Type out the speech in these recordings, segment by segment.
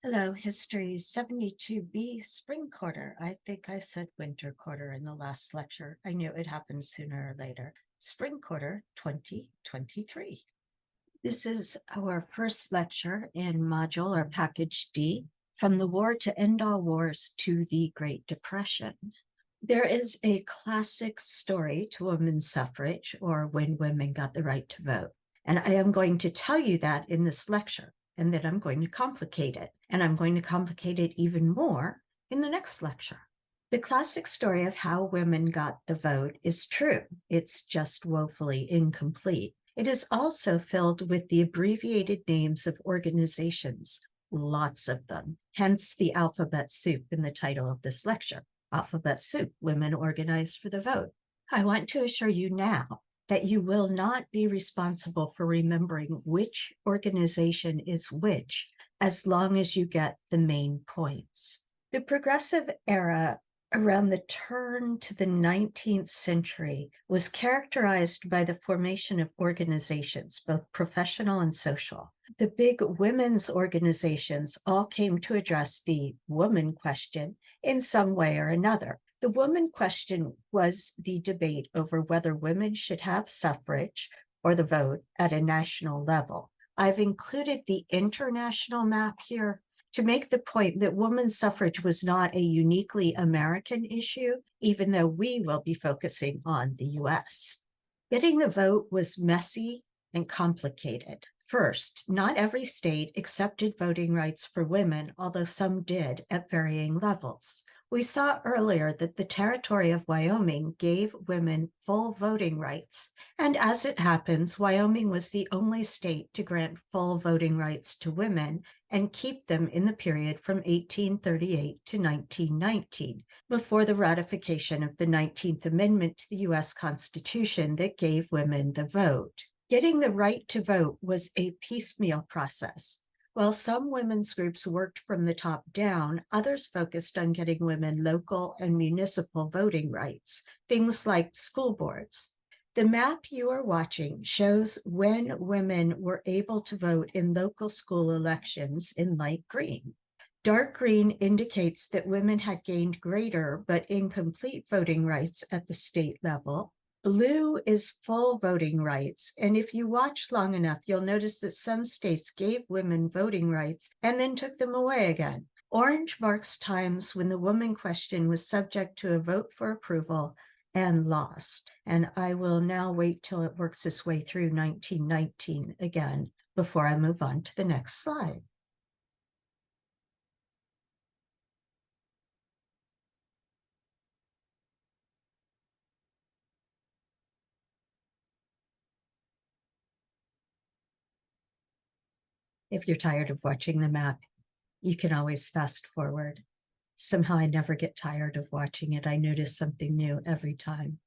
Hello, History 72B Spring Quarter. I think I said Winter Quarter in the last lecture. I knew it happened sooner or later. Spring Quarter 2023. This is our first lecture in Module or Package D, From the War to End All Wars to the Great Depression. There is a classic story to women's suffrage, or when women got the right to vote. And I am going to tell you that in this lecture, and then I'm going to complicate it. And I'm going to complicate it even more in the next lecture. The classic story of how women got the vote is true. It's just woefully incomplete. It is also filled with the abbreviated names of organizations, lots of them, hence the alphabet soup in the title of this lecture. Alphabet soup, women organized for the vote. I want to assure you now that you will not be responsible for remembering which organization is which, as long as you get the main points. The progressive era around the turn to the 19th century was characterized by the formation of organizations, both professional and social. The big women's organizations all came to address the woman question in some way or another. The woman question was the debate over whether women should have suffrage or the vote at a national level. I've included the international map here to make the point that women's suffrage was not a uniquely American issue, even though we will be focusing on the US. Getting the vote was messy and complicated. First, not every state accepted voting rights for women, although some did at varying levels. We saw earlier that the territory of Wyoming gave women full voting rights, and as it happens, Wyoming was the only state to grant full voting rights to women and keep them in the period from 1838 to 1919, before the ratification of the 19th Amendment to the U.S. Constitution that gave women the vote. Getting the right to vote was a piecemeal process. While some women's groups worked from the top down, others focused on getting women local and municipal voting rights, things like school boards. The map you are watching shows when women were able to vote in local school elections in light green. Dark green indicates that women had gained greater but incomplete voting rights at the state level. Blue is full voting rights, and if you watch long enough, you'll notice that some states gave women voting rights and then took them away again. Orange marks times when the woman question was subject to a vote for approval and lost. And I will now wait till it works its way through 1919 again before I move on to the next slide. If you're tired of watching the map, you can always fast forward. Somehow I never get tired of watching it. I notice something new every time.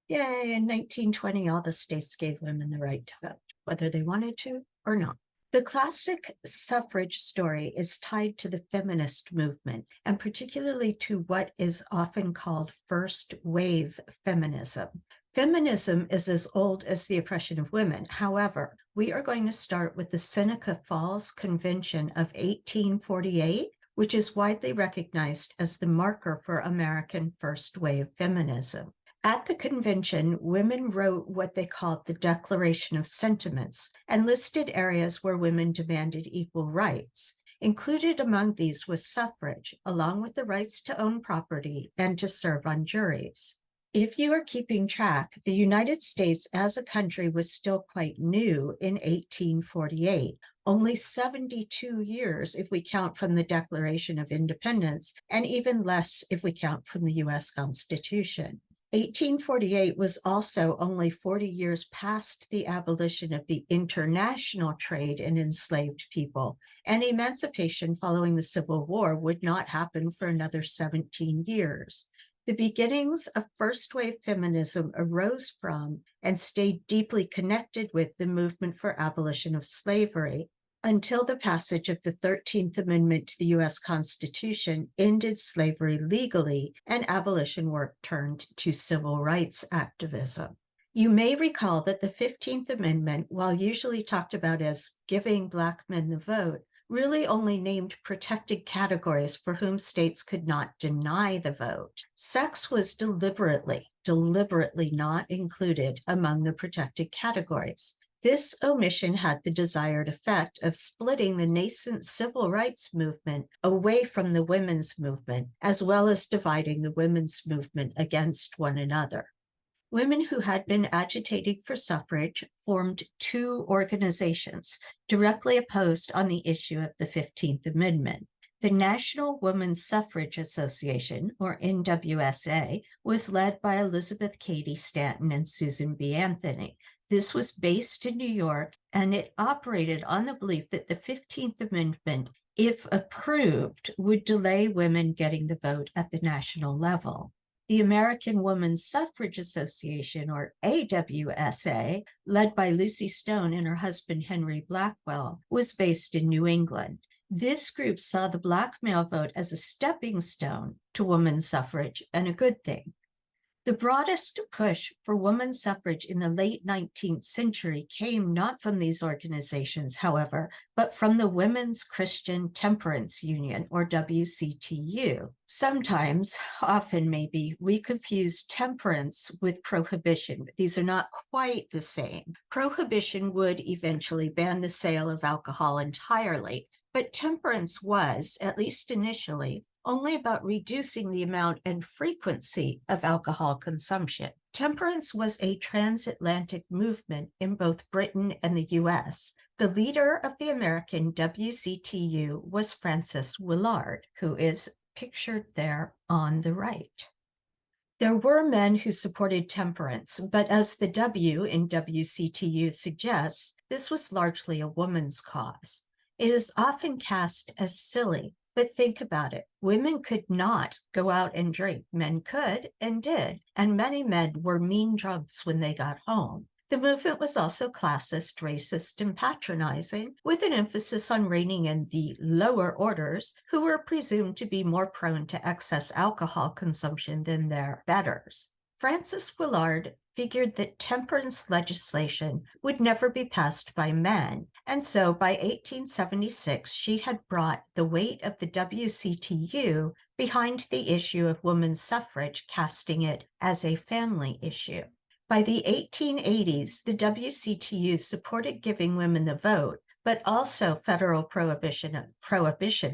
Yay, in 1920, all the states gave women the right to vote, whether they wanted to or not. The classic suffrage story is tied to the feminist movement, and particularly to what is often called first wave feminism. Feminism is as old as the oppression of women. However, we are going to start with the Seneca Falls Convention of 1848, which is widely recognized as the marker for American first wave feminism. At the convention, women wrote what they called the Declaration of Sentiments and listed areas where women demanded equal rights. Included among these was suffrage, along with the rights to own property and to serve on juries. If you are keeping track, the United States as a country was still quite new in 1848, only 72 years if we count from the Declaration of Independence, and even less if we count from the U.S. Constitution. 1848 was also only 40 years past the abolition of the international trade in enslaved people, and emancipation following the Civil War would not happen for another 17 years. The beginnings of first-wave feminism arose from and stayed deeply connected with the movement for abolition of slavery, Until the passage of the 13th Amendment to the U.S. Constitution ended slavery legally and abolition work turned to civil rights activism. You may recall that the 15th Amendment, while usually talked about as giving Black men the vote, really only named protected categories for whom states could not deny the vote. Sex was deliberately not included among the protected categories. This omission had the desired effect of splitting the nascent civil rights movement away from the women's movement, as well as dividing the women's movement against one another. Women who had been agitating for suffrage formed two organizations directly opposed on the issue of the 15th Amendment. The National Women's Suffrage Association, or NWSA, was led by Elizabeth Cady Stanton and Susan B. Anthony. This was based in New York, and it operated on the belief that the 15th Amendment, if approved, would delay women getting the vote at the national level. The American Women's Suffrage Association, or AWSA, led by Lucy Stone and her husband Henry Blackwell, was based in New England. This group saw the Black male vote as a stepping stone to women's suffrage and a good thing. The broadest push for women's suffrage in the late 19th century came not from these organizations, however, but from the Women's Christian Temperance Union, or WCTU. Sometimes, often maybe, we confuse temperance with prohibition, but these are not quite the same. Prohibition would eventually ban the sale of alcohol entirely, but temperance was, at least initially, only about reducing the amount and frequency of alcohol consumption. Temperance was a transatlantic movement in both Britain and the U.S. The leader of the American WCTU was Frances Willard, who is pictured there on the right. There were men who supported temperance, but as the W in WCTU suggests, this was largely a woman's cause. It is often cast as silly, but think about it. Women could not go out and drink. Men could and did, and many men were mean drunks when they got home. The movement was also classist, racist, and patronizing, with an emphasis on reining in the lower orders, who were presumed to be more prone to excess alcohol consumption than their betters. Frances Willard figured that temperance legislation would never be passed by men, and so by 1876 she had brought the weight of the WCTU behind the issue of women's suffrage, casting it as a family issue. By the 1880s, the WCTU supported giving women the vote, but also federal prohibition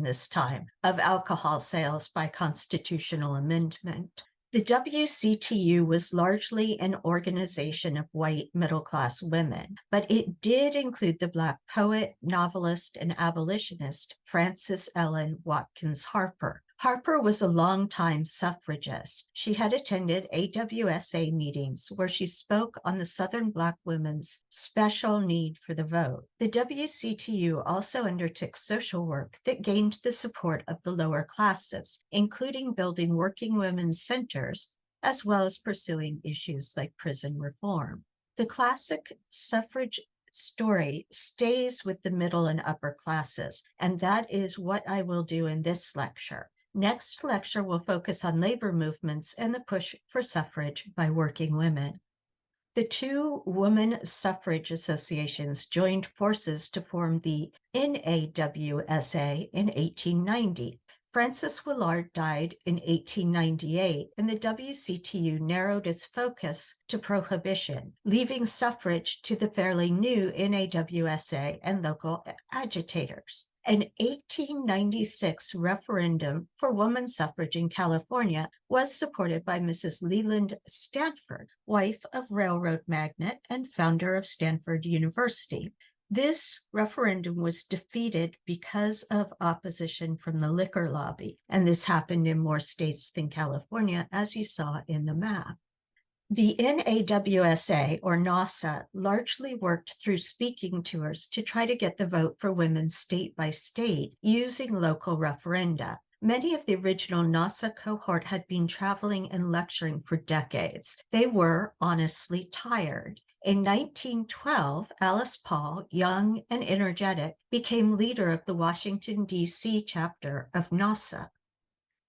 this time of alcohol sales by constitutional amendment. The WCTU was largely an organization of white middle-class women, but it did include the Black poet, novelist, and abolitionist Frances Ellen Watkins Harper. Harper was a longtime suffragist. She had attended AWSA meetings where she spoke on the Southern Black women's special need for the vote. The WCTU also undertook social work that gained the support of the lower classes, including building working women's centers, as well as pursuing issues like prison reform. The classic suffrage story stays with the middle and upper classes, and that is what I will do in this lecture. Next lecture will focus on labor movements and the push for suffrage by working women. The two women suffrage associations joined forces to form the NAWSA in 1890. Frances Willard died in 1898, and the WCTU narrowed its focus to prohibition, leaving suffrage to the fairly new NAWSA and local agitators. An 1896 referendum for women's suffrage in California was supported by Mrs. Leland Stanford, wife of railroad magnate and founder of Stanford University. This referendum was defeated because of opposition from the liquor lobby, and this happened in more states than California, as you saw in the map. The NAWSA, or NASA, largely worked through speaking tours to try to get the vote for women state by state using local referenda. Many of the original NASA cohort had been traveling and lecturing for decades. They were honestly tired. In 1912, Alice Paul, young and energetic, became leader of the Washington, D.C. chapter of NASA.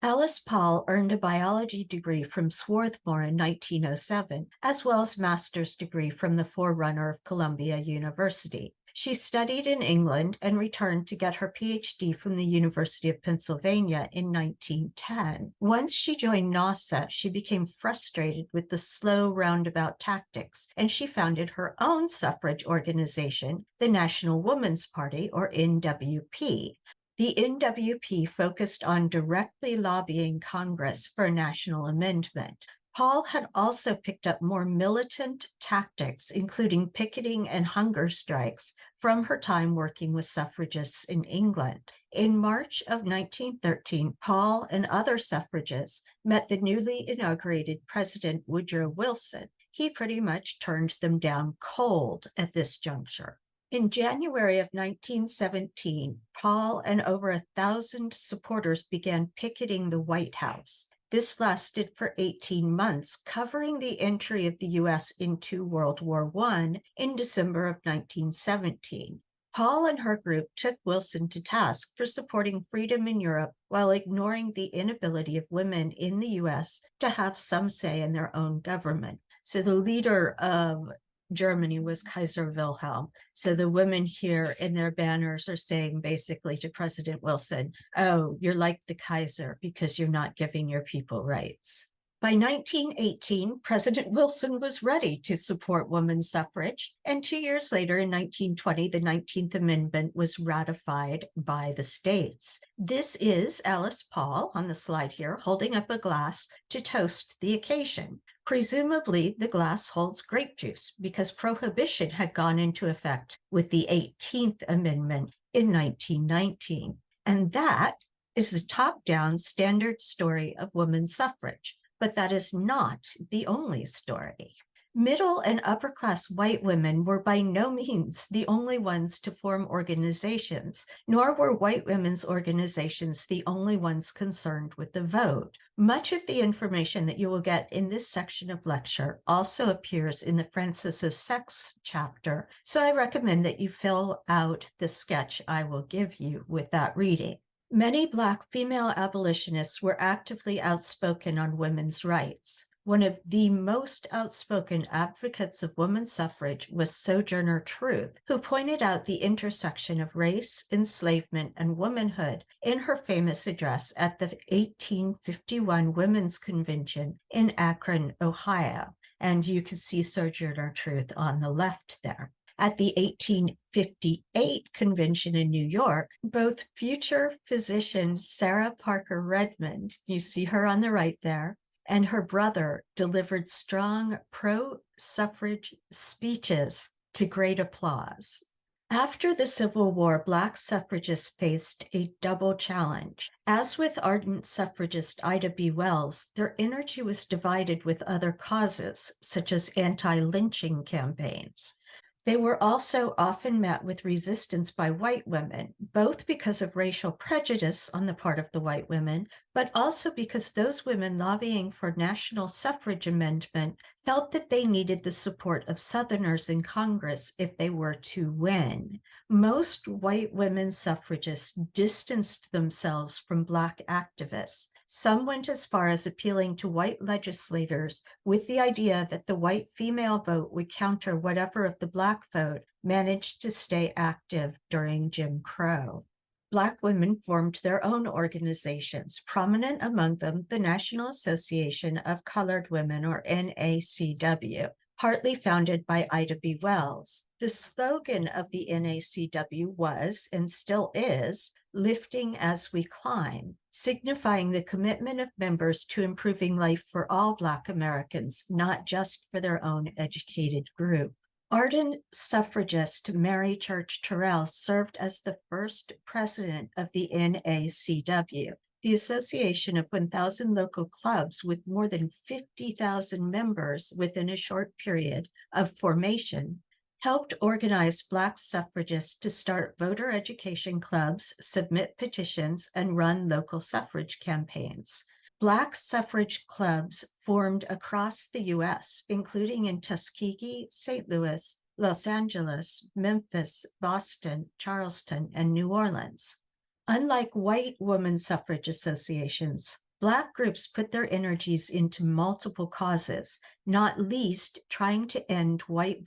Alice Paul earned a biology degree from Swarthmore in 1907, as well as master's degree from the forerunner of Columbia University. She studied in England and returned to get her PhD from the University of Pennsylvania in 1910. Once she joined NASA, she became frustrated with the slow roundabout tactics, and she founded her own suffrage organization, the National Woman's Party, or NWP. The NWP focused on directly lobbying Congress for a national amendment. Paul had also picked up more militant tactics, including picketing and hunger strikes, from her time working with suffragists in England. In March of 1913, Paul and other suffragists met the newly inaugurated President Woodrow Wilson. He pretty much turned them down cold at this juncture. In January of 1917, Paul and over 1,000 supporters began picketing the White House. This lasted for 18 months, covering the entry of the U.S. into World War I in December of 1917. Paul and her group took Wilson to task for supporting freedom in Europe while ignoring the inability of women in the U.S. to have some say in their own government. So the leader of Germany was Kaiser Wilhelm. So the women here in their banners are saying basically to President Wilson, oh, you're like the Kaiser because you're not giving your people rights. By 1918, President Wilson was ready to support women's suffrage, and 2 years later, in 1920, the 19th Amendment was ratified by the states. This is Alice Paul on the slide here, holding up a glass to toast the occasion. Presumably, the glass holds grape juice because prohibition had gone into effect with the 18th Amendment in 1919. And that is the top-down standard story of women's suffrage. But that is not the only story. Middle and upper-class white women were by no means the only ones to form organizations, nor were white women's organizations the only ones concerned with the vote. Much of the information that you will get in this section of lecture also appears in the Francis's Sex chapter, so I recommend that you fill out the sketch I will give you with that reading. Many Black female abolitionists were actively outspoken on women's rights. One of the most outspoken advocates of women's suffrage was Sojourner Truth, who pointed out the intersection of race, enslavement, and womanhood in her famous address at the 1851 Women's Convention in Akron, Ohio. And you can see Sojourner Truth on the left there. At the 1858 convention in New York, both future physician Sarah Parker Redmond, you see her on the right there, and her brother delivered strong pro-suffrage speeches to great applause. After the Civil War, Black suffragists faced a double challenge. As with ardent suffragist Ida B. Wells, their energy was divided with other causes, such as anti-lynching campaigns. They were also often met with resistance by white women, both because of racial prejudice on the part of the white women, but also because those women lobbying for national suffrage amendment felt that they needed the support of Southerners in Congress if they were to win. Most white women suffragists distanced themselves from Black activists. Some went as far as appealing to white legislators with the idea that the white female vote would counter whatever of the Black vote managed to stay active during Jim Crow. Black women formed their own organizations, prominent among them the National Association of Colored Women, or NACW, partly founded by Ida B. Wells. The slogan of the NACW was, and still is, "Lifting as we climb," signifying the commitment of members to improving life for all Black Americans, not just for their own educated group. Ardent suffragist Mary Church Terrell served as the first president of the NACW, the association of 1,000 local clubs with more than 50,000 members within a short period of formation, helped organize Black suffragists to start voter education clubs, submit petitions, and run local suffrage campaigns. Black suffrage clubs formed across the U.S., including in Tuskegee, St. Louis, Los Angeles, Memphis, Boston, Charleston, and New Orleans. Unlike white women suffrage associations, Black groups put their energies into multiple causes, not least trying to end white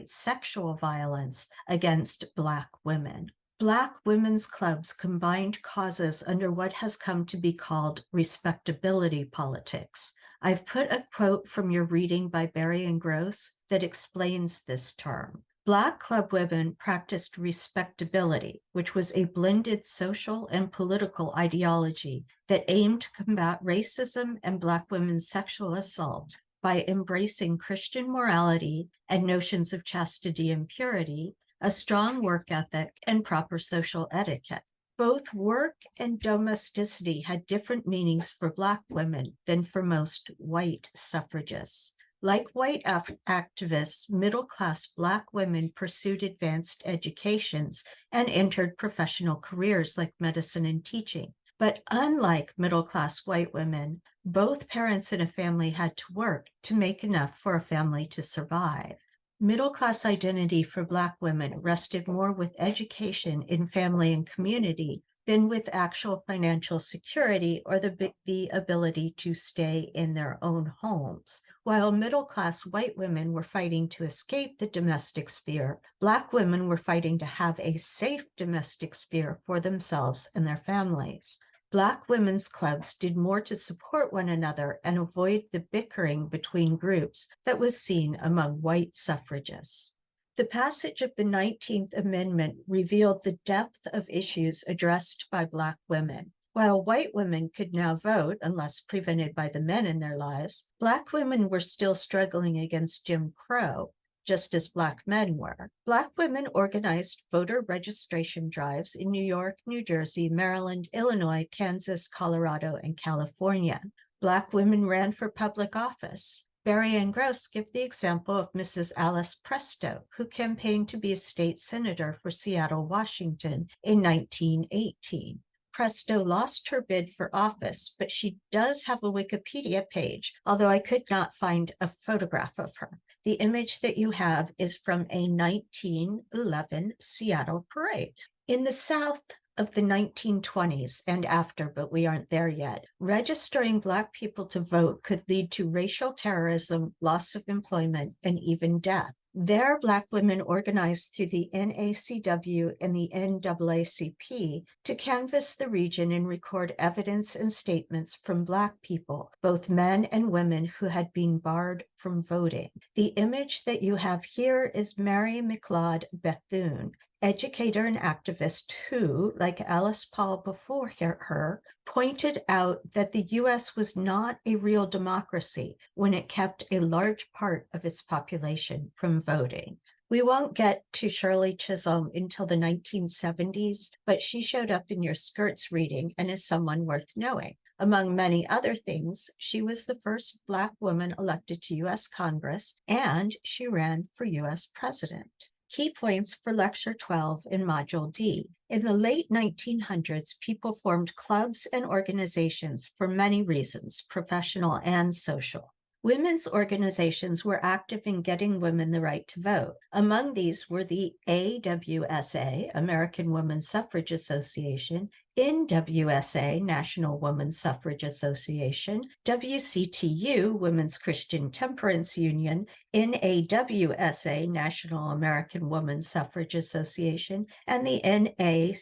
sexual violence against Black women. Black women's clubs combined causes under what has come to be called respectability politics. I've put a quote from your reading by Berry and Gross that explains this term. Black club women practiced respectability, which was a blended social and political ideology that aimed to combat racism and Black women's sexual assault by embracing Christian morality and notions of chastity and purity, a strong work ethic, and proper social etiquette. Both work and domesticity had different meanings for Black women than for most white suffragists. Like white activists, middle-class Black women pursued advanced educations and entered professional careers like medicine and teaching. But unlike middle-class white women, both parents in a family had to work to make enough for a family to survive. Middle-class identity for Black women rested more with education in family and community than with actual financial security or the ability to stay in their own homes. While middle-class white women were fighting to escape the domestic sphere, Black women were fighting to have a safe domestic sphere for themselves and their families. Black women's clubs did more to support one another and avoid the bickering between groups that was seen among white suffragists. The passage of the 19th Amendment revealed the depth of issues addressed by Black women. While white women could now vote, unless prevented by the men in their lives, Black women were still struggling against Jim Crow, just as Black men were. Black women organized voter registration drives in New York, New Jersey, Maryland, Illinois, Kansas, Colorado, and California. Black women ran for public office. Berry and Gross give the example of Mrs. Alice Presto, who campaigned to be a state senator for Seattle, Washington in 1918. Presto lost her bid for office, but she does have a Wikipedia page, although I could not find a photograph of her. The image that you have is from a 1911 Seattle parade. In the South of the 1920s and after, but we aren't there yet, registering Black people to vote could lead to racial terrorism, loss of employment, and even death. There, Black women organized through the NACW and the NAACP to canvass the region and record evidence and statements from Black people, both men and women who had been barred from voting. The image that you have here is Mary McLeod Bethune, educator and activist who, like Alice Paul before her, pointed out that the U.S. was not a real democracy when it kept a large part of its population from voting. We won't get to Shirley Chisholm until the 1970s, but she showed up in your skirts reading and is someone worth knowing. Among many other things, she was the first Black woman elected to U.S. Congress, and she ran for U.S. president. Key points for Lecture 12 in Module D. In the late 1900s, people formed clubs and organizations for many reasons, professional and social. Women's organizations were active in getting women the right to vote. Among these were the AWSA, American Women's Suffrage Association, NWSA, National Women's Suffrage Association, WCTU, Women's Christian Temperance Union, NAWSA, National American Women's Suffrage Association, and the NACW,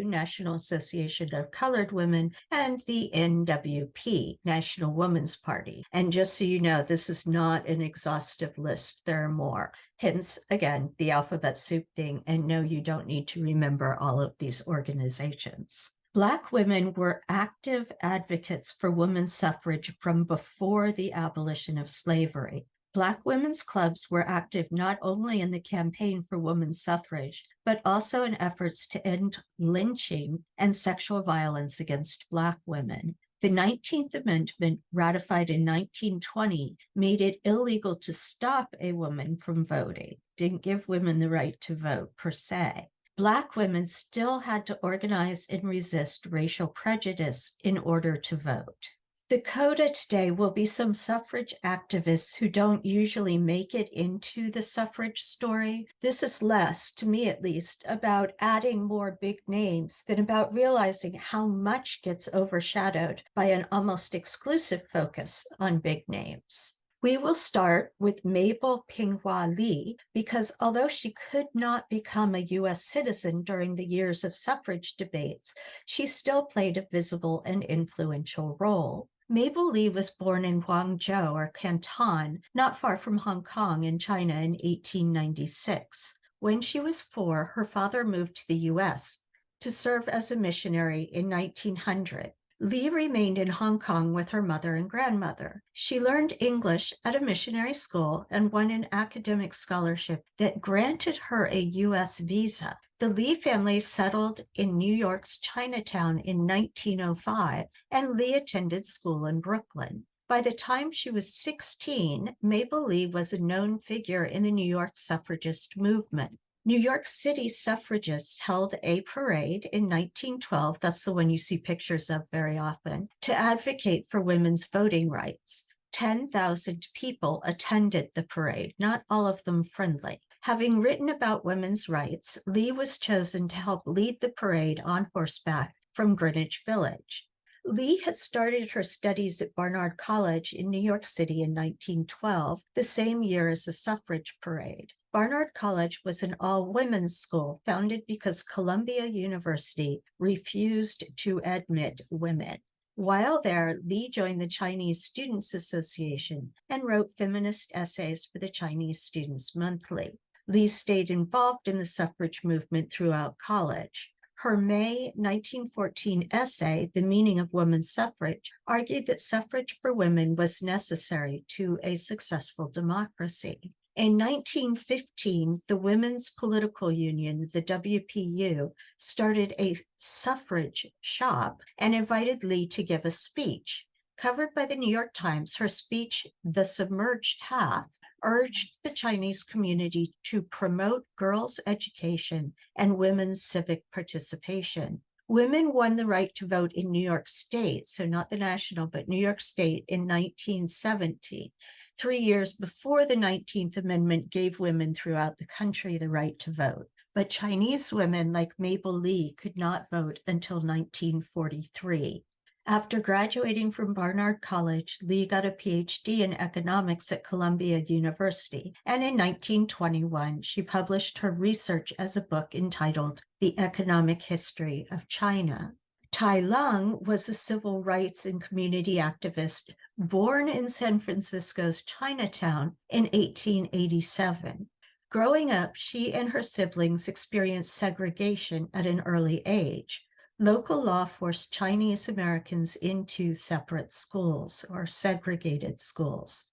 National Association of Colored Women, and the NWP, National Women's Party. And just so you know, this is not an exhaustive list. There are more. Hence, again, the alphabet soup thing, and no, you don't need to remember all of these organizations. Black women were active advocates for women's suffrage from before the abolition of slavery. Black women's clubs were active not only in the campaign for women's suffrage, but also in efforts to end lynching and sexual violence against Black women. The 19th Amendment, ratified in 1920, made it illegal to stop a woman from voting, didn't give women the right to vote per se. Black women still had to organize and resist racial prejudice in order to vote. The coda today will be some suffrage activists who don't usually make it into the suffrage story. This is less, to me at least, about adding more big names than about realizing how much gets overshadowed by an almost exclusive focus on big names. We will start with Mabel Pinghua Lee because although she could not become a U.S. citizen during the years of suffrage debates, she still played a visible and influential role. Mabel Lee was born in Guangzhou or Canton, not far from Hong Kong in China in 1896. When she was 4, her father moved to the U.S. to serve as a missionary in 1900. Lee remained in Hong Kong with her mother and grandmother. She learned English at a missionary school and won an academic scholarship that granted her a U.S. visa. The Lee family settled in New York's Chinatown in 1905, and Lee attended school in Brooklyn. By the time she was 16, Mabel Lee was a known figure in the New York suffragist movement. New York City suffragists held a parade in 1912, that's the one you see pictures of very often, to advocate for women's voting rights. 10,000 people attended the parade, not all of them friendly. Having written about women's rights, Lee was chosen to help lead the parade on horseback from Greenwich Village. Lee had started her studies at Barnard College in New York City in 1912, the same year as the suffrage parade. Barnard College was an all-women's school founded because Columbia University refused to admit women. While there, Lee joined the Chinese Students Association and wrote feminist essays for the Chinese Students Monthly. Lee stayed involved in the suffrage movement throughout college. Her May 1914 essay, The Meaning of Women's Suffrage, argued that suffrage for women was necessary to a successful democracy. In 1915, the Women's Political Union, the WPU, started a suffrage shop and invited Lee to give a speech. Covered by the New York Times, her speech, The Submerged Half, urged the Chinese community to promote girls' education and women's civic participation. Women won the right to vote in New York State, so not the national, but New York State in 1970. 3 years before the 19th Amendment gave women throughout the country the right to vote. But Chinese women like Mabel Lee could not vote until 1943. After graduating from Barnard College, Lee got a PhD in economics at Columbia University, and in 1921, she published her research as a book entitled The Economic History of China. Tai Lung was a civil rights and community activist born in San Francisco's Chinatown in 1887. Growing up, she and her siblings experienced segregation at an early age. Local law forced Chinese Americans into separate schools or segregated schools.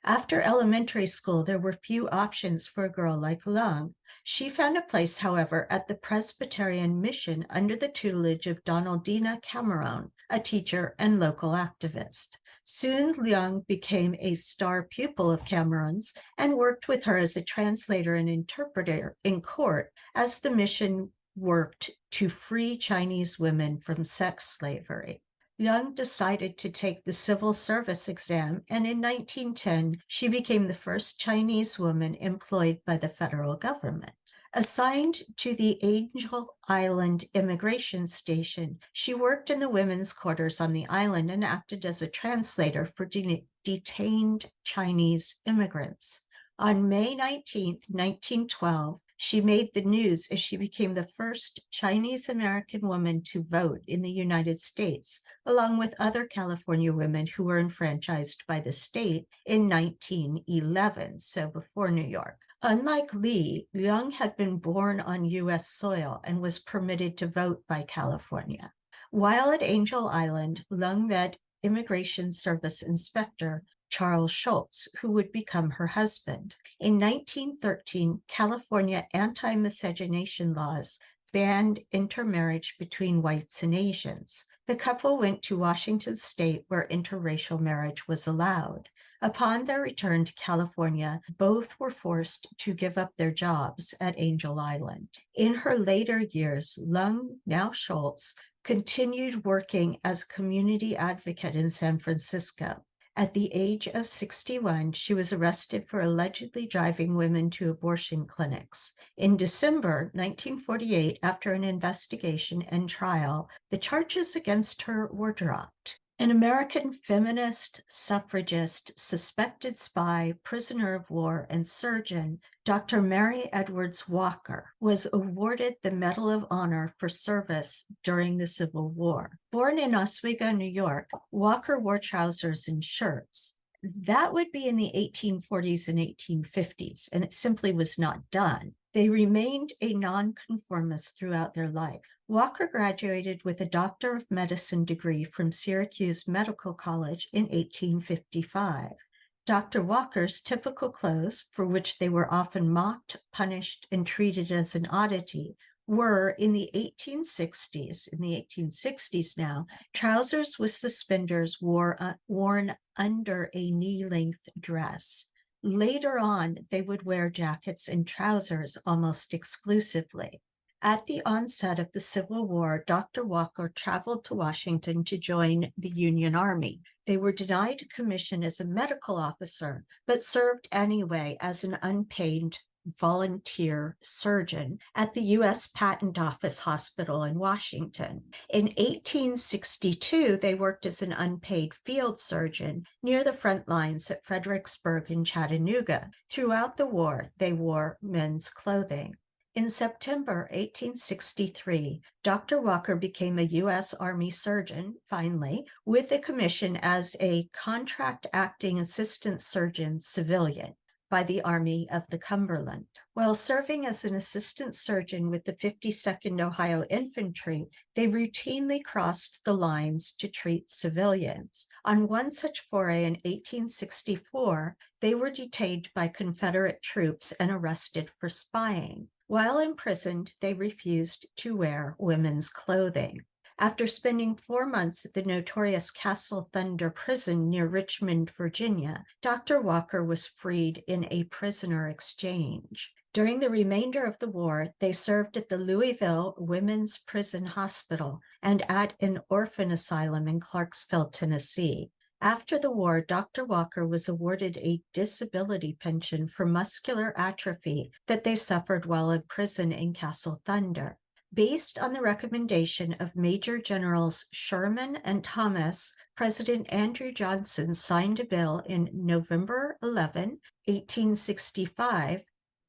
After elementary school, there were few options for a girl like Lung. She found a place, however, at the Presbyterian Mission under the tutelage of Donaldina Cameron, a teacher and local activist. Soon, Leung became a star pupil of Cameron's and worked with her as a translator and interpreter in court as the mission worked to free Chinese women from sex slavery. Young decided to take the civil service exam, and in 1910, she became the first Chinese woman employed by the federal government. Assigned to the Angel Island Immigration Station, she worked in the women's quarters on the island and acted as a translator for detained Chinese immigrants. On May 19, 1912, she made the news as she became the first Chinese American woman to vote in the United States, along with other California women who were enfranchised by the state in 1911, so before New York. Unlike Lee, Leung had been born on U.S. soil and was permitted to vote by California. While at Angel Island, Leung met Immigration Service Inspector Charles Schultz, who would become her husband. In 1913, California anti-miscegenation laws banned intermarriage between whites and Asians. The couple went to Washington state, where interracial marriage was allowed. Upon their return to California, both were forced to give up their jobs at Angel Island. In her later years, Lung, now Schultz, continued working as a community advocate in San Francisco. At the age of 61, she was arrested for allegedly driving women to abortion clinics. In December 1948, after an investigation and trial, the charges against her were dropped. An American feminist, suffragist, suspected spy, prisoner of war, and surgeon, Dr. Mary Edwards Walker, was awarded the Medal of Honor for service during the Civil War. Born in Oswego, New York, Walker wore trousers and shirts. That would be in the 1840s and 1850s, and it simply was not done. They remained a nonconformist throughout their life. Walker graduated with a Doctor of Medicine degree from Syracuse Medical College in 1855. Dr. Walker's typical clothes, for which they were often mocked, punished, and treated as an oddity, were in the 1860s now, trousers with suspenders worn under a knee-length dress. Later on, they would wear jackets and trousers almost exclusively. At the onset of the Civil War, Dr. Walker traveled to Washington to join the Union Army. They were denied a commission as a medical officer, but served anyway as an unpaid volunteer surgeon at the U.S. Patent Office Hospital in Washington. In 1862, they worked as an unpaid field surgeon near the front lines at Fredericksburg and Chattanooga. Throughout the war, they wore men's clothing. In September 1863, Dr. Walker became a U.S. Army surgeon, finally, with a commission as a contract acting assistant surgeon civilian by the Army of the Cumberland. While serving as an assistant surgeon with the 52nd Ohio Infantry, they routinely crossed the lines to treat civilians. On one such foray in 1864, they were detained by Confederate troops and arrested for spying. While imprisoned, they refused to wear women's clothing. After spending 4 months at the notorious Castle Thunder prison near Richmond, Virginia, Dr. Walker was freed in a prisoner exchange. During the remainder of the war, they served at the Louisville Women's Prison Hospital and at an orphan asylum in Clarksville, Tennessee. After the war, Dr. Walker was awarded a disability pension for muscular atrophy that they suffered while in prison in Castle Thunder. Based on the recommendation of Major Generals Sherman and Thomas, President Andrew Johnson signed a bill in November 11, 1865,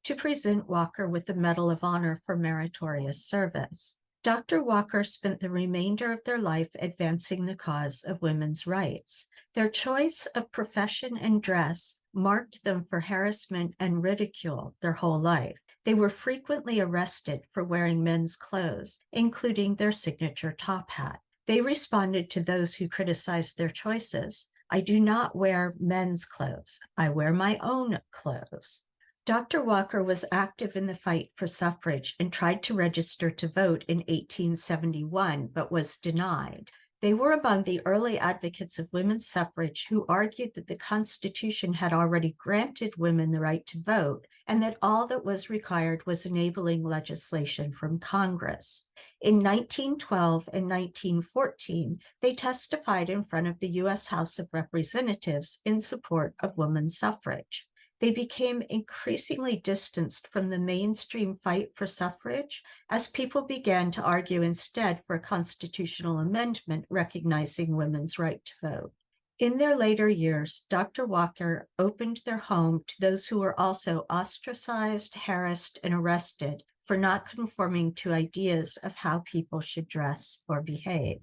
to present Walker with the Medal of Honor for meritorious service. Dr. Walker spent the remainder of their life advancing the cause of women's rights. Their choice of profession and dress marked them for harassment and ridicule their whole life. They were frequently arrested for wearing men's clothes, including their signature top hat. They responded to those who criticized their choices. "I do not wear men's clothes. I wear my own clothes." Dr. Walker was active in the fight for suffrage and tried to register to vote in 1871, but was denied. They were among the early advocates of women's suffrage who argued that the Constitution had already granted women the right to vote and that all that was required was enabling legislation from Congress. In 1912 and 1914, they testified in front of the U.S. House of Representatives in support of women's suffrage. They became increasingly distanced from the mainstream fight for suffrage as people began to argue instead for a constitutional amendment recognizing women's right to vote. In their later years, Dr. Walker opened their home to those who were also ostracized, harassed, and arrested for not conforming to ideas of how people should dress or behave.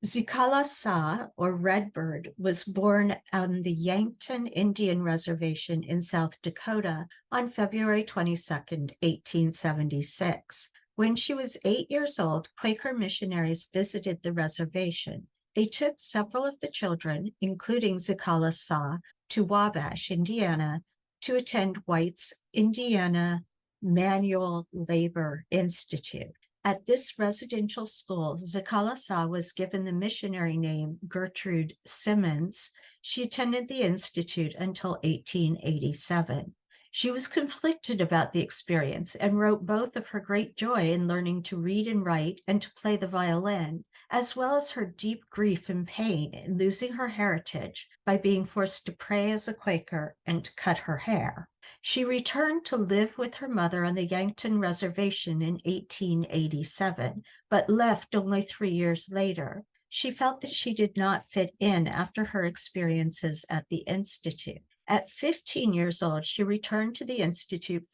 Zikala Sa, or Redbird, was born on the Yankton Indian Reservation in South Dakota on February 22, 1876. When she was 8 years old, Quaker missionaries visited the reservation. They took several of the children, including Zikala Sa, to Wabash, Indiana, to attend White's Indiana Manual Labor Institute. At this residential school, Zikalasa was given the missionary name Gertrude Simmons. She attended the institute until 1887. She was conflicted about the experience and wrote both of her great joy in learning to read and write and to play the violin, as well as her deep grief and pain in losing her heritage by being forced to pray as a Quaker and to cut her hair. She returned to live with her mother on the Yankton Reservation in 1887, but left only 3 years later. She felt that she did not fit in after her experiences at the Institute. At 15 years old, she returned to the Institute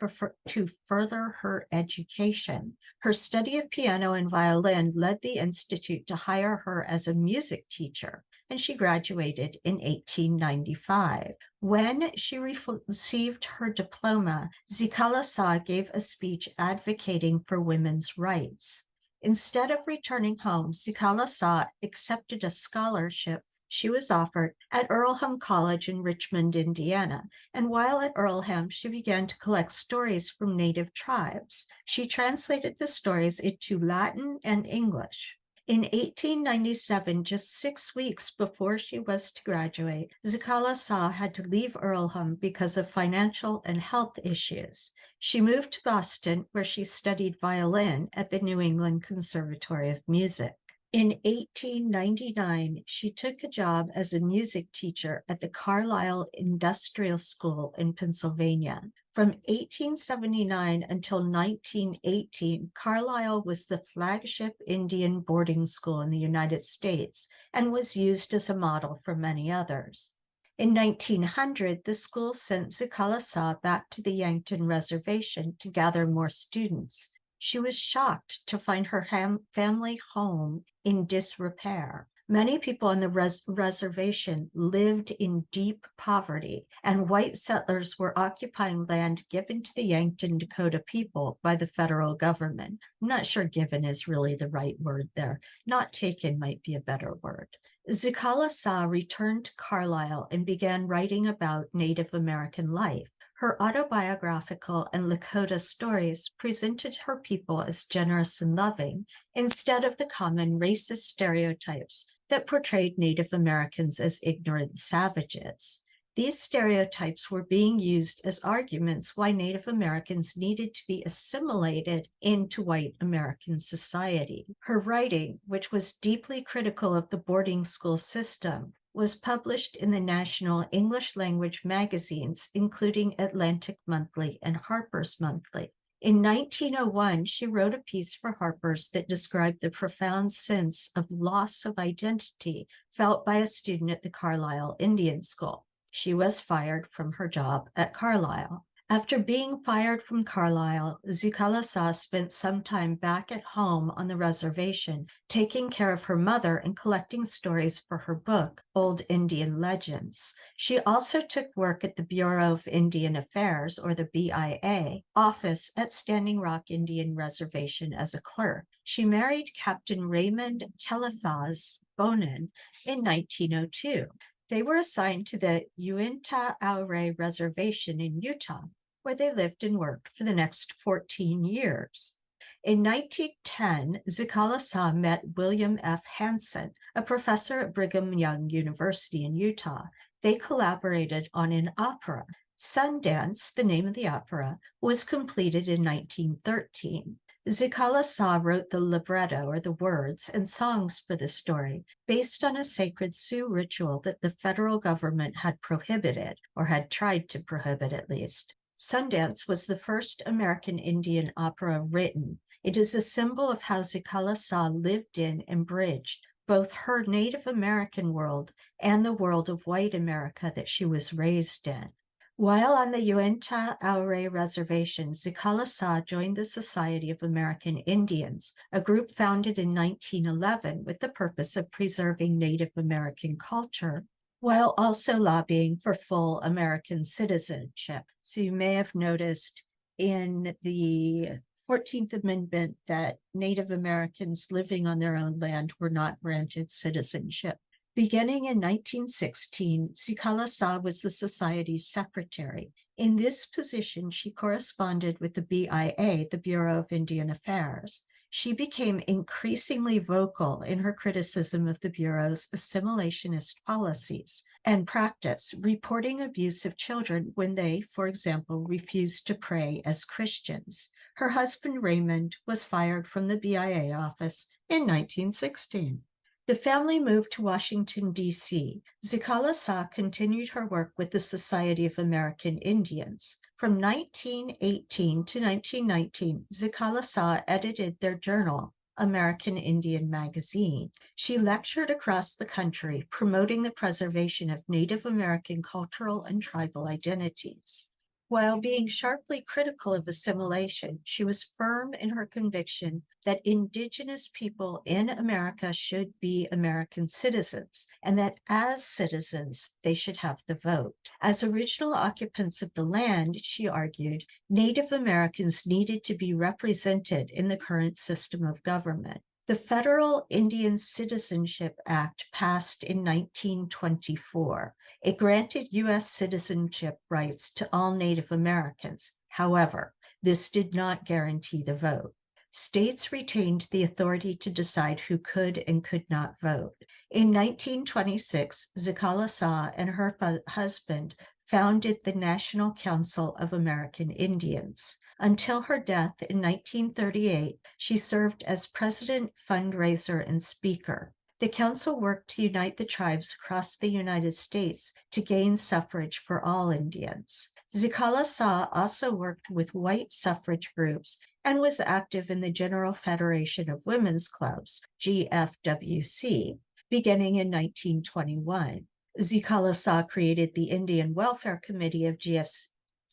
to further her education. Her study of piano and violin led the Institute to hire her as a music teacher, and she graduated in 1895. When she received her diploma, Zikalasa gave a speech advocating for women's rights. Instead of returning home, Zikalasa accepted a scholarship she was offered at Earlham College in Richmond, Indiana, and while at Earlham, she began to collect stories from native tribes. She translated the stories into Latin and English. In 1897, just 6 weeks before she was to graduate, Zikalasa had to leave Earlham because of financial and health issues. She moved to Boston, where she studied violin at the New England Conservatory of Music. In 1899, she took a job as a music teacher at the Carlisle Industrial School in Pennsylvania. From 1879 until 1918, Carlisle was the flagship Indian boarding school in the United States and was used as a model for many others. In 1900, the school sent Zikalasa back to the Yankton Reservation to gather more students. She was shocked to find her family home in disrepair. Many people on the reservation lived in deep poverty, and white settlers were occupying land given to the Yankton Dakota people by the federal government. I'm not sure given is really the right word there. Not taken might be a better word. Zikalasa returned to Carlisle and began writing about Native American life. Her autobiographical and Lakota stories presented her people as generous and loving instead of the common racist stereotypes that portrayed Native Americans as ignorant savages. These stereotypes were being used as arguments why Native Americans needed to be assimilated into white American society. Her writing, which was deeply critical of the boarding school system, was published in the national English language magazines, including Atlantic Monthly and Harper's Monthly. In 1901, she wrote a piece for Harper's that described the profound sense of loss of identity felt by a student at the Carlisle Indian School. She was fired from her job at Carlisle. After being fired from Carlisle, Zikalasa spent some time back at home on the reservation, taking care of her mother and collecting stories for her book, Old Indian Legends. She also took work at the Bureau of Indian Affairs, or the BIA, office at Standing Rock Indian Reservation as a clerk. She married Captain Raymond Telephaz Bonin in 1902. They were assigned to the Uinta Ouray Reservation in Utah, where they lived and worked for the next 14 years. In 1910, Zikalasa met William F. Hansen, a professor at Brigham Young University in Utah. They collaborated on an opera. Sundance, the name of the opera, was completed in 1913. Zikalasa wrote the libretto, or the words, and songs for the story, based on a sacred Sioux ritual that the federal government had prohibited, or had tried to prohibit at least. Sundance was the first American Indian opera written. It is a symbol of how Zikalasa lived in and bridged both her Native American world and the world of white America that she was raised in. While on the Uinta Ouray Reservation, Zikalasa joined the Society of American Indians, a group founded in 1911 with the purpose of preserving Native American culture, while also lobbying for full American citizenship. So you may have noticed in the 14th Amendment that Native Americans living on their own land were not granted citizenship. Beginning in 1916, Zikalasa was the Society's secretary. In this position, she corresponded with the BIA, the Bureau of Indian Affairs. She became increasingly vocal in her criticism of the Bureau's assimilationist policies and practice, reporting abuse of children when they, for example, refused to pray as Christians. Her husband, Raymond, was fired from the BIA office in 1916. The family moved to Washington, D.C. Zikala Sa continued her work with the Society of American Indians. From 1918 to 1919, Zikala Sa edited their journal, American Indian Magazine. She lectured across the country, promoting the preservation of Native American cultural and tribal identities. While being sharply critical of assimilation, she was firm in her conviction that Indigenous people in America should be American citizens, and that as citizens, they should have the vote. As original occupants of the land, she argued, Native Americans needed to be represented in the current system of government. The Federal Indian Citizenship Act passed in 1924. It granted U.S. citizenship rights to all Native Americans. However, this did not guarantee the vote. States retained the authority to decide who could and could not vote. In 1926, Zikala Sa and her husband founded the National Council of American Indians. Until her death in 1938, she served as president, fundraiser, and speaker. The council worked to unite the tribes across the United States to gain suffrage for all Indians. Zikala Sa also worked with white suffrage groups and was active in the General Federation of Women's Clubs, GFWC, beginning in 1921. Zikala Sa created the Indian Welfare Committee of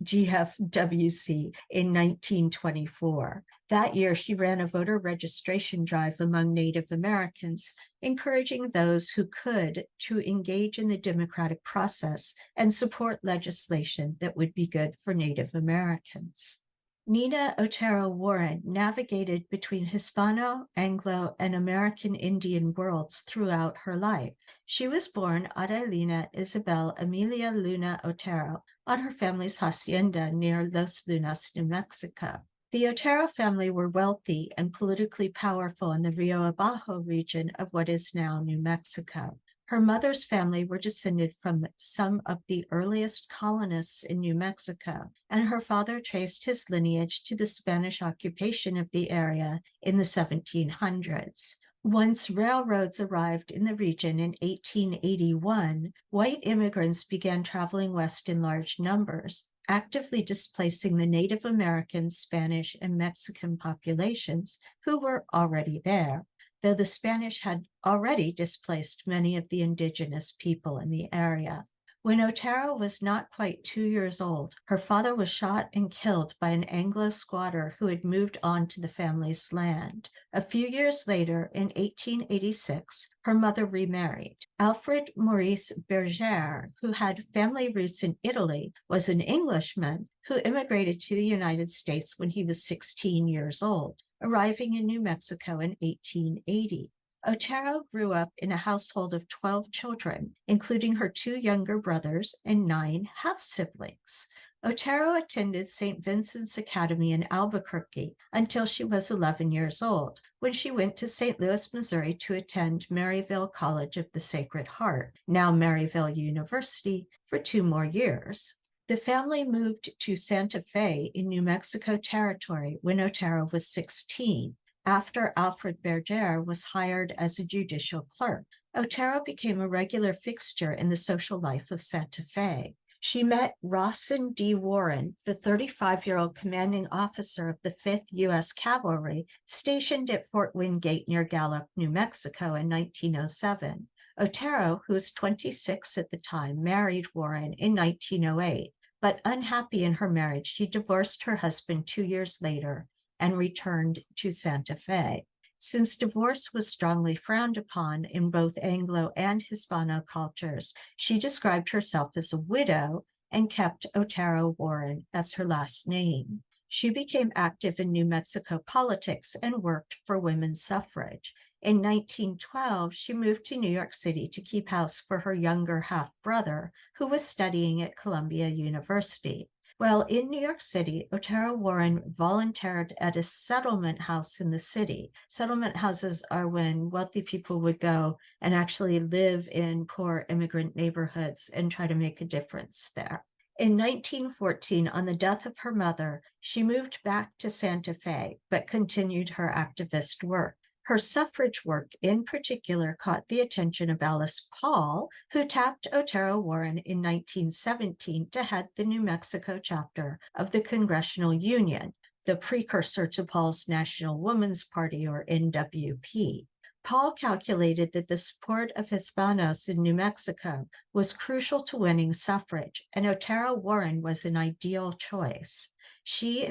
GFWC in 1924. That year, she ran a voter registration drive among Native Americans, encouraging those who could to engage in the democratic process and support legislation that would be good for Native Americans. Nina Otero Warren navigated between Hispano, Anglo, and American Indian worlds throughout her life. She was born Adelina Isabel Emilia Luna Otero on her family's hacienda near Los Lunas, New Mexico. The Otero family were wealthy and politically powerful in the Rio Abajo region of what is now New Mexico. Her mother's family were descended from some of the earliest colonists in New Mexico, and her father traced his lineage to the Spanish occupation of the area in the 1700s. Once railroads arrived in the region in 1881, white immigrants began traveling west in large numbers, actively displacing the Native American, Spanish, and Mexican populations who were already there, though the Spanish had already displaced many of the indigenous people in the area. When Otero was not quite 2 years old, her father was shot and killed by an Anglo squatter who had moved on to the family's land. A few years later, in 1886, her mother remarried. Alfred Maurice Berger, who had family roots in Italy, was an Englishman who immigrated to the United States when he was 16 years old, arriving in New Mexico in 1880. Otero grew up in a household of 12 children, including her 2 younger brothers and 9 half-siblings. Otero attended St. Vincent's Academy in Albuquerque until she was 11 years old, when she went to St. Louis, Missouri to attend Maryville College of the Sacred Heart, now Maryville University, for 2 more years. The family moved to Santa Fe in New Mexico Territory when Otero was 16. After Alfred Berger was hired as a judicial clerk, Otero became a regular fixture in the social life of Santa Fe. She met Rawson D. Warren, the 35-year-old commanding officer of the 5th U.S. Cavalry, stationed at Fort Wingate near Gallup, New Mexico in 1907. Otero, who was 26 at the time, married Warren in 1908, but unhappy in her marriage, she divorced her husband 2 years later and returned to Santa Fe. Since divorce was strongly frowned upon in both Anglo and Hispano cultures, she described herself as a widow and kept Otero Warren as her last name. She became active in New Mexico politics and worked for women's suffrage. In 1912, she moved to New York City to keep house for her younger half-brother, who was studying at Columbia University. Well, in New York City, Otero Warren volunteered at a settlement house in the city. Settlement houses are when wealthy people would go and actually live in poor immigrant neighborhoods and try to make a difference there. In 1914, on the death of her mother, she moved back to Santa Fe, but continued her activist work. Her suffrage work in particular caught the attention of Alice Paul, who tapped Otero Warren in 1917 to head the New Mexico chapter of the Congressional Union, the precursor to Paul's National Woman's Party, or NWP. Paul calculated that the support of Hispanos in New Mexico was crucial to winning suffrage, and Otero Warren was an ideal choice. She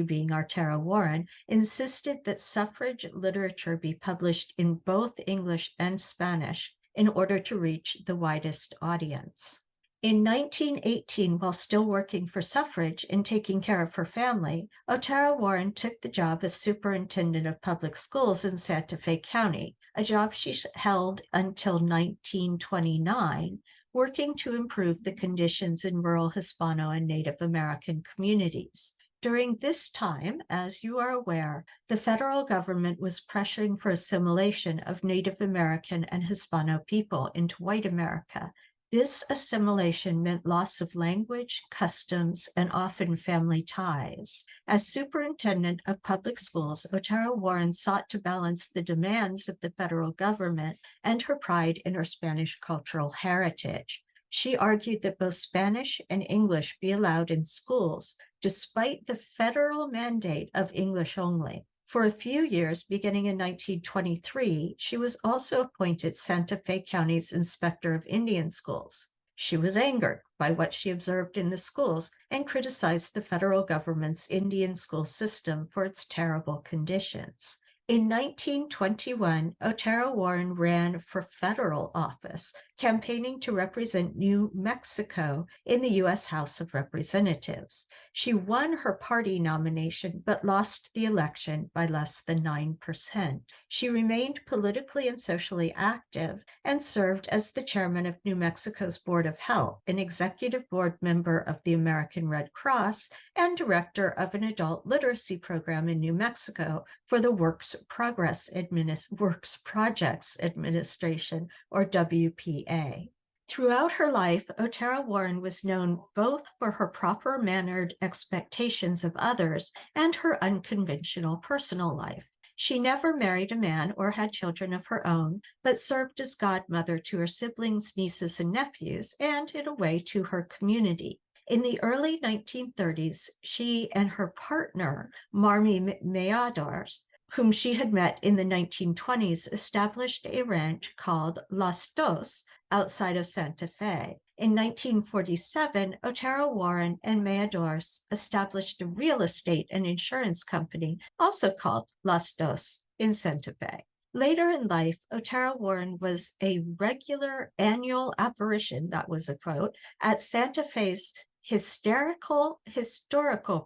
being Otero Warren, insisted that suffrage literature be published in both English and Spanish in order to reach the widest audience. In 1918, while still working for suffrage and taking care of her family, Otero Warren took the job as superintendent of public schools in Santa Fe County, a job she held until 1929, working to improve the conditions in rural Hispano and Native American communities. During this time, as you are aware, the federal government was pressuring for assimilation of Native American and Hispano people into white America. This assimilation meant loss of language, customs, and often family ties. As superintendent of public schools, Otero Warren sought to balance the demands of the federal government and her pride in her Spanish cultural heritage. She argued that both Spanish and English be allowed in schools, despite the federal mandate of English only. For a few years, beginning in 1923, she was also appointed Santa Fe County's Inspector of Indian Schools. She was angered by what she observed in the schools and criticized the federal government's Indian school system for its terrible conditions. In 1921, Otero Warren ran for federal office, campaigning to represent New Mexico in the U.S. House of Representatives. She won her party nomination, but lost the election by less than 9%. She remained politically and socially active and served as the chairman of New Mexico's Board of Health, an executive board member of the American Red Cross, and director of an adult literacy program in New Mexico for the Works Projects Administration, or WPA. Throughout her life, Otero Warren was known both for her proper-mannered expectations of others and her unconventional personal life. She never married a man or had children of her own, but served as godmother to her siblings, nieces, and nephews, and, in a way, to her community. In the early 1930s, she and her partner, Marmy Mayadors, whom she had met in the 1920s, established a ranch called Las Dos outside of Santa Fe. In 1947, Otero Warren and Mayadors established a real estate and insurance company, also called Las Dos, in Santa Fe. Later in life, Otero Warren was a regular annual apparition, that was a quote, at Santa Fe's historical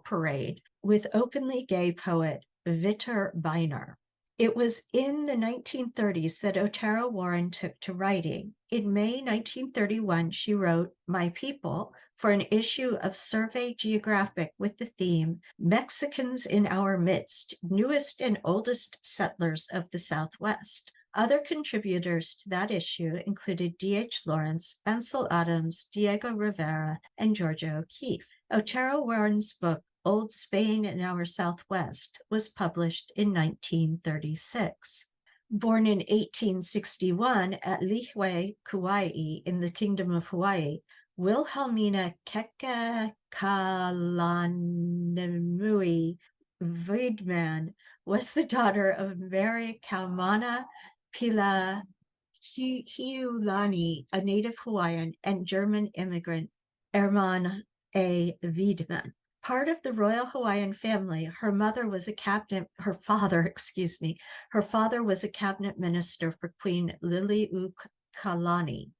parade with openly gay poet Vitor Beiner. It was in the 1930s that Otero Warren took to writing. In May 1931, she wrote My People for an issue of Survey Geographic with the theme Mexicans in Our Midst, Newest and Oldest Settlers of the Southwest. Other contributors to that issue included D.H. Lawrence, Ansel Adams, Diego Rivera, and Georgia O'Keeffe. Otero Warren's book, Old Spain in Our Southwest, was published in 1936. Born in 1861 at Lihue, Kauai, in the Kingdom of Hawaii, Wilhelmina Kekekalanimui Wiedemann was the daughter of Mary Kaumana Pila Hiulani, a native Hawaiian, and German immigrant Hermann A. Wiedemann. Part of the Royal Hawaiian family, her father was a cabinet minister for Queen Liliuokalani.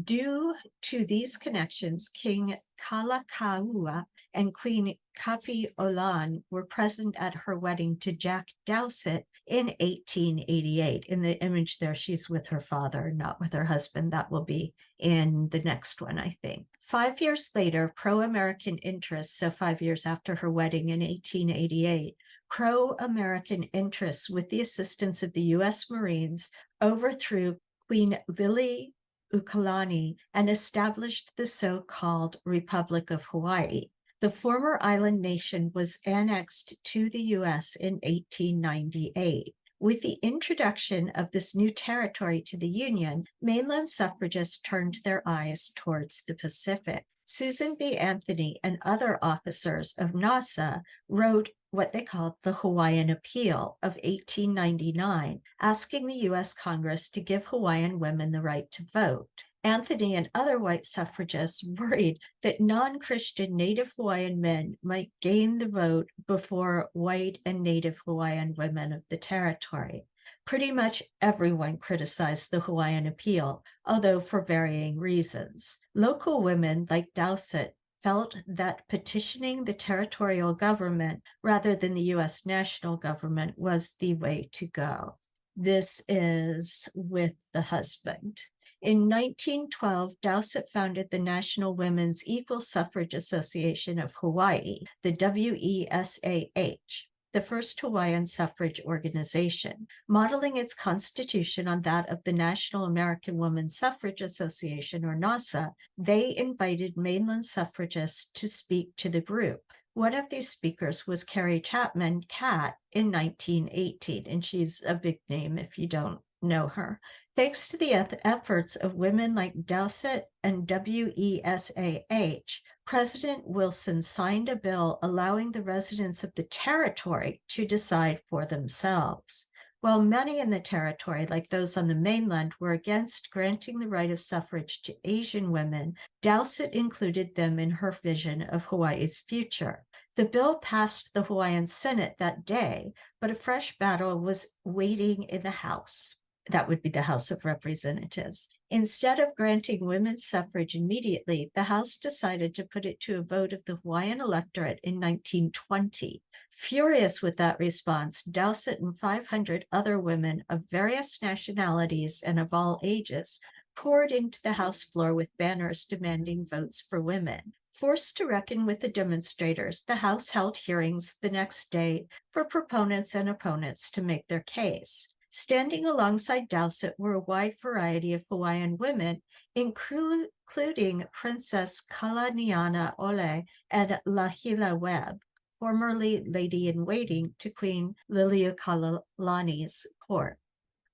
Due to these connections, King Kalakaua and Queen Kapi'olani were present at her wedding to Jack Dowsett in 1888. In the image there, she's with her father, not with her husband. That will be in the next one, I think. 5 years later, pro-American interests, so 5 years after her wedding in 1888, pro-American interests, with the assistance of the U.S. Marines, overthrew Queen Liliuokalani and established the so-called Republic of Hawaii. The former island nation was annexed to the U.S. in 1898. With the introduction of this new territory to the Union, mainland suffragists turned their eyes towards the Pacific. Susan B. Anthony and other officers of NASA wrote what they called the Hawaiian Appeal of 1899, asking the U.S. Congress to give Hawaiian women the right to vote. Anthony and other white suffragists worried that non-Christian Native Hawaiian men might gain the vote before white and Native Hawaiian women of the territory. Pretty much everyone criticized the Hawaiian Appeal, although for varying reasons. Local women like Dowsett felt that petitioning the territorial government rather than the U.S. national government was the way to go. This is with the husband. In 1912, Dowsett founded the National Women's Equal Suffrage Association of Hawaii, the WESAH, the first Hawaiian suffrage organization. Modeling its constitution on that of the National American Women's Suffrage Association, or NASA, they invited mainland suffragists to speak to the group. One of these speakers was Carrie Chapman Catt in 1918, and she's a big name if you don't know her. Thanks to the efforts of women like Dowsett and WESAH, President Wilson signed a bill allowing the residents of the territory to decide for themselves. While many in the territory, like those on the mainland, were against granting the right of suffrage to Asian women, Dowsett included them in her vision of Hawaii's future. The bill passed the Hawaiian Senate that day, but a fresh battle was waiting in the House. That would be the House of Representatives. Instead of granting women's suffrage immediately, the House decided to put it to a vote of the Hawaiian electorate in 1920. Furious with that response, Dowsett and 500 other women of various nationalities and of all ages poured into the House floor with banners demanding votes for women. Forced to reckon with the demonstrators, the House held hearings the next day for proponents and opponents to make their case. Standing alongside Dowsett were a wide variety of Hawaiian women, including Princess Kalaniana Ole and Lahila Webb, formerly lady-in-waiting to Queen Liliuokalani's court.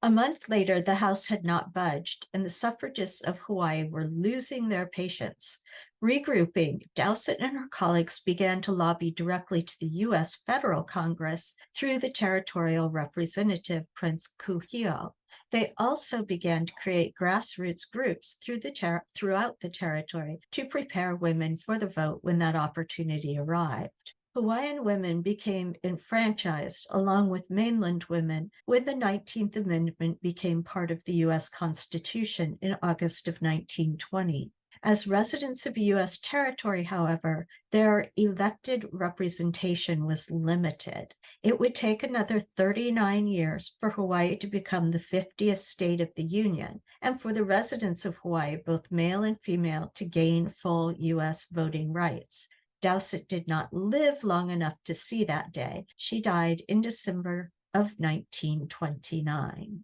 A month later, the House had not budged, and the suffragists of Hawaii were losing their patience. Regrouping, Dowsett and her colleagues began to lobby directly to the U.S. federal Congress through the territorial representative, Prince Kuhio. They also began to create grassroots groups throughout the territory to prepare women for the vote when that opportunity arrived. Hawaiian women became enfranchised along with mainland women when the 19th Amendment became part of the U.S. Constitution in August of 1920. As residents of a U.S. territory, however, their elected representation was limited. It would take another 39 years for Hawaii to become the 50th state of the Union, and for the residents of Hawaii, both male and female, to gain full U.S. voting rights. Dowsett did not live long enough to see that day. She died in December of 1929.